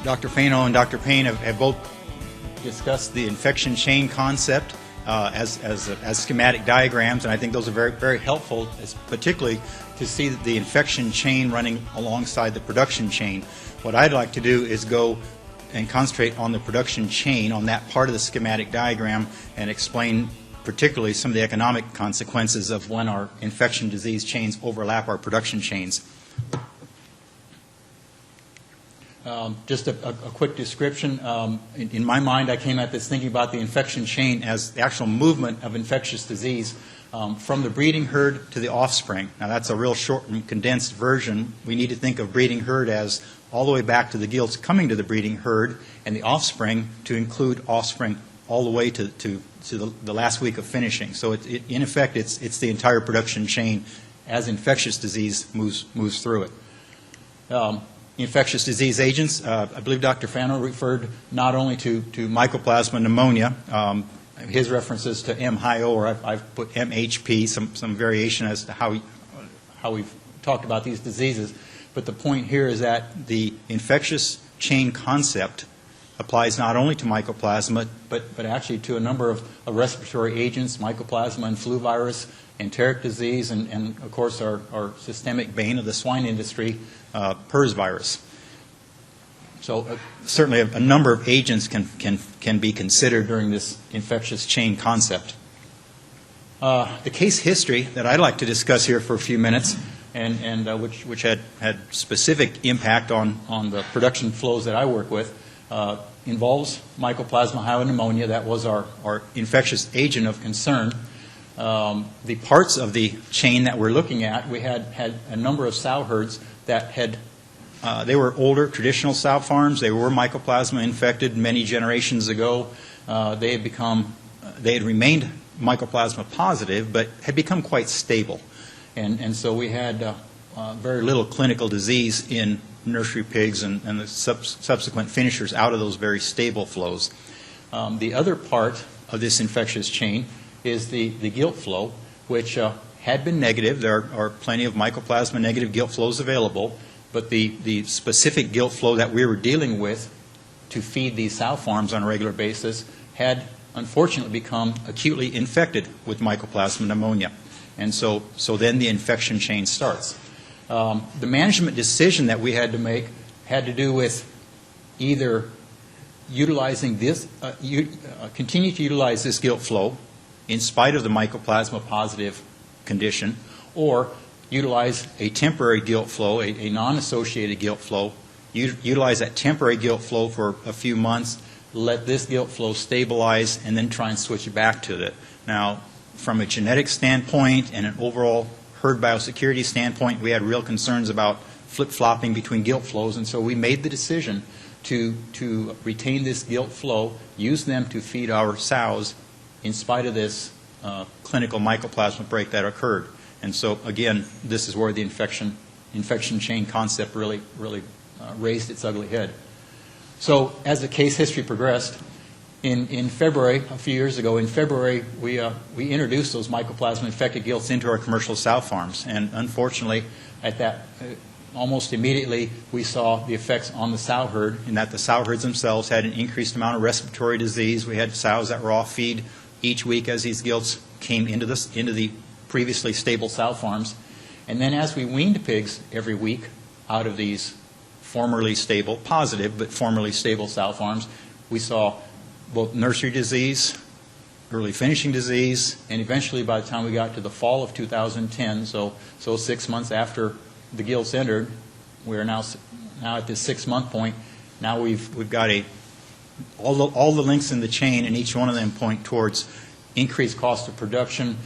Dr. Fano and Dr. Payne have both discussed the infection chain concept as schematic diagrams, and I think those are very, very helpful, particularly to see the infection chain running alongside the production chain. What I'd like to do is go and concentrate on the production chain, on that part of the schematic diagram, and explain particularly some of the economic consequences of when our infection disease chains overlap our production chains. Just a quick description. In my mind, I came at this thinking about the infection chain as the actual movement of infectious disease from the breeding herd to the offspring. Now, that's a real short and condensed version. We need to think of breeding herd as all the way back to the gilts coming to the breeding herd, and the offspring to include offspring all the way to the last week of finishing. So in effect, it's the entire production chain as infectious disease moves through it. Infectious disease agents, I believe Dr. Fano referred not only to Mycoplasma pneumonia, his references to M-HIO, or I've put MHP, some variation as to how we've talked about these diseases. But the point here is that the infectious chain concept applies not only to Mycoplasma, but actually to a number of respiratory agents, Mycoplasma and flu virus, enteric disease, and of course our systemic bane of the swine industry, PRRS virus. So certainly a number of agents can be considered during this infectious chain concept. The case history that I'd like to discuss here for a few minutes, and which had specific impact on the production flows that I work with, involves Mycoplasma hyopneumonia. That was our infectious agent of concern. The parts of the chain that we're looking at, we had a number of sow herds that had, they were older traditional sow farms. They were Mycoplasma infected many generations ago. They had remained Mycoplasma positive, but had become quite stable. And so we had very little clinical disease in nursery pigs and the subsequent finishers out of those very stable flows. The other part of this infectious chain is the gilt flow, which had been negative. There are plenty of Mycoplasma negative gilt flows available, but the specific gilt flow that we were dealing with to feed these sow farms on a regular basis had unfortunately become acutely infected with Mycoplasma pneumonia. And so then the infection chain starts. The management decision that we had to make had to do with either utilizing this, continue to utilize this gilt flow in spite of the Mycoplasma positive condition, or utilize a temporary gilt flow, a non-associated gilt flow, utilize that temporary gilt flow for a few months, let this gilt flow stabilize, and then try and switch it back to it. Now, from a genetic standpoint and an overall herd biosecurity standpoint, we had real concerns about flip-flopping between gilt flows, and so we made the decision to retain this gilt flow, use them to feed our sows in spite of this clinical Mycoplasma break that occurred. And so again, this is where the infection chain concept really raised its ugly head. So as the case history progressed, in February, a few years ago, in February, we introduced those Mycoplasma-infected gilts into our commercial sow farms. And unfortunately, at that, almost immediately, we saw the effects on the sow herd, in that the sow herds themselves had an increased amount of respiratory disease. We had sows that were off feed each week as these gilts came into the previously stable sow farms. And then as we weaned pigs every week out of these formerly stable, positive, but formerly stable sow farms, we saw both nursery disease, early finishing disease, and eventually by the time we got to the fall of 2010, so 6 months after the gilts entered, we're now at this 6-month point. Now we've got all the links in the chain, and each one of them point towards increased cost of production,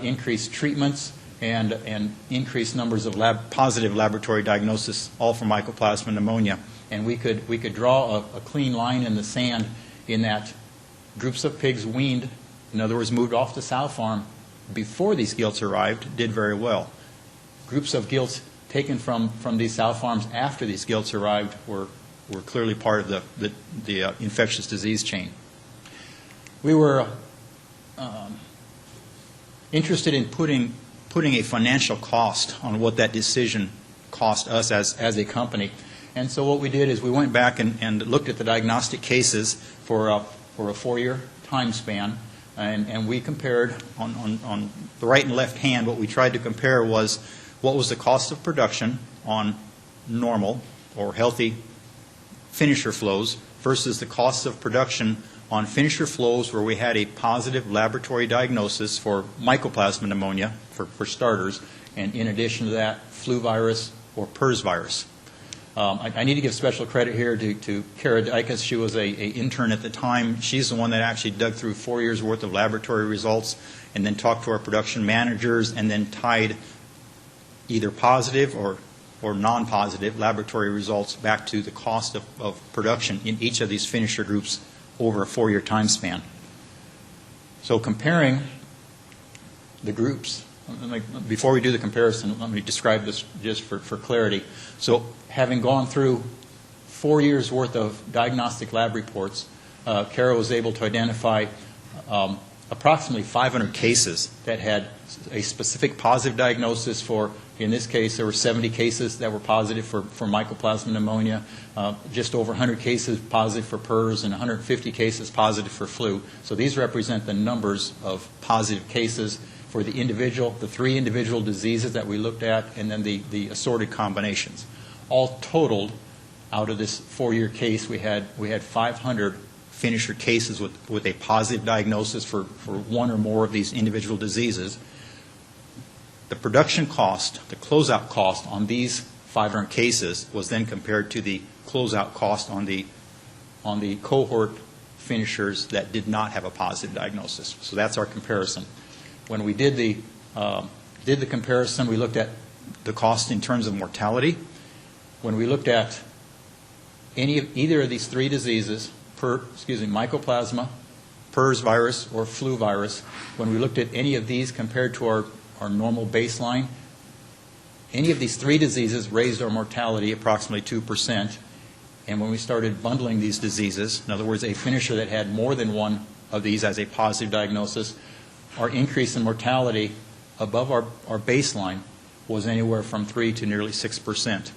increased treatments, and increased numbers of positive laboratory diagnosis, all for Mycoplasma pneumonia. And we could draw a clean line in the sand in that groups of pigs weaned, in other words, moved off the sow farm before these gilts arrived, did very well. Groups of gilts taken from these sow farms after these gilts arrived were clearly part of the infectious disease chain. We were interested in putting a financial cost on what that decision cost us as a company. And so what we did is we went back and looked at the diagnostic cases for a 4-year time span, and we compared on the right and left hand. What we tried to compare was what was the cost of production on normal or healthy finisher flows versus the cost of production on finisher flows where we had a positive laboratory diagnosis for Mycoplasma pneumonia, for starters, and in addition to that, flu virus or PRRS virus. I need to give special credit here to Kara Dykus. She was an intern at the time. She's the one that actually dug through 4 years' worth of laboratory results and then talked to our production managers and then tied either positive or non-positive laboratory results back to the cost of production in each of these finisher groups over a 4-year time span. So comparing the groups, before we do the comparison, let me describe this just for clarity. So having gone through 4 years' worth of diagnostic lab reports, Kara was able to identify approximately 500 cases that had a specific positive diagnosis for, in this case, there were 70 cases that were positive for Mycoplasma pneumonia, just over 100 cases positive for PRRS, and 150 cases positive for flu. So these represent the numbers of positive cases for the 3 individual diseases that we looked at, and then the assorted combinations. All totaled, out of this 4-year case, we had 500 finisher cases with a positive diagnosis for one or more of these individual diseases. The production cost, the closeout cost on these 500 cases was then compared to the closeout cost on the cohort finishers that did not have a positive diagnosis. So that's our comparison. When we did the comparison, we looked at the cost in terms of mortality. When we looked at either of these 3 diseases, Mycoplasma, PRRS virus, or flu virus, when we looked at any of these compared to our normal baseline, any of these 3 diseases raised our mortality approximately 2%. And when we started bundling these diseases, in other words, a finisher that had more than one of these as a positive diagnosis, our increase in mortality above our baseline was anywhere from 3 to nearly 6%.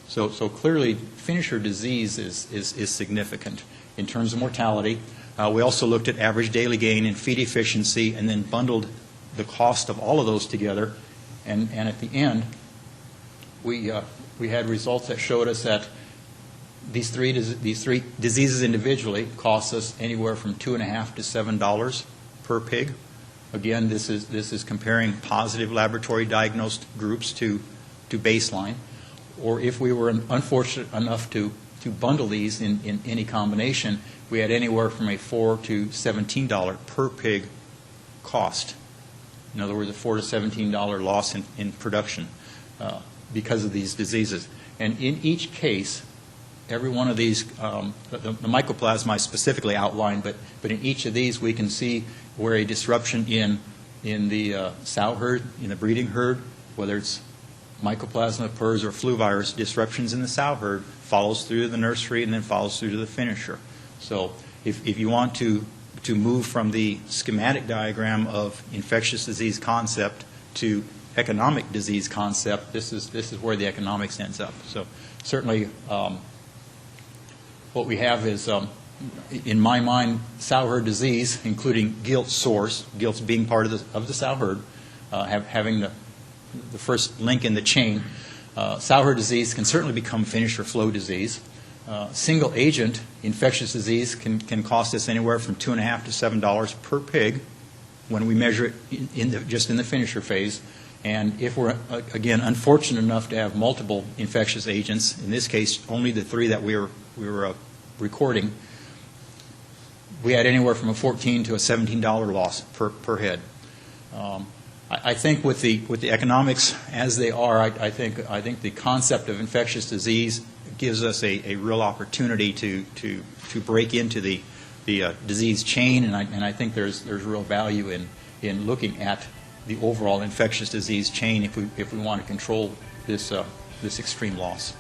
So clearly, finisher disease is significant in terms of mortality. We also looked at average daily gain and feed efficiency and then bundled the cost of all of those together. And at the end, we had results that showed us that these three diseases individually cost us anywhere from $2.50 to $7 per pig. Again, this is comparing positive laboratory diagnosed groups to baseline. Or if we were unfortunate enough to bundle these in any combination, we had anywhere from a $4 to $17 per pig cost. In other words, a $4 to $17 loss in production because of these diseases. And in each case, every one of these, the Mycoplasma I specifically outlined, but in each of these we can see where a disruption in the sow herd, in the breeding herd, whether it's Mycoplasma, PRRS, or flu virus, disruptions in the sow herd follows through to the nursery and then follows through to the finisher. So if you want to move from the schematic diagram of infectious disease concept to economic disease concept, this is where the economics ends up. So certainly what we have is, in my mind, sow herd disease, including gilt source, gilts being part of the sow herd, having the first link in the chain. Sow herd disease can certainly become finisher flow disease. Single agent infectious disease can cost us anywhere from $2.50 to $7 per pig when we measure it just in the finisher phase. And if we're, again, unfortunate enough to have multiple infectious agents, in this case only the 3 that we were recording, we had anywhere from a $14 to a $17 loss per head. I think with the economics as they are, I think the concept of infectious disease gives us a real opportunity to break into the disease chain, and I think there's real value in looking at the overall infectious disease chain if we want to control this extreme loss.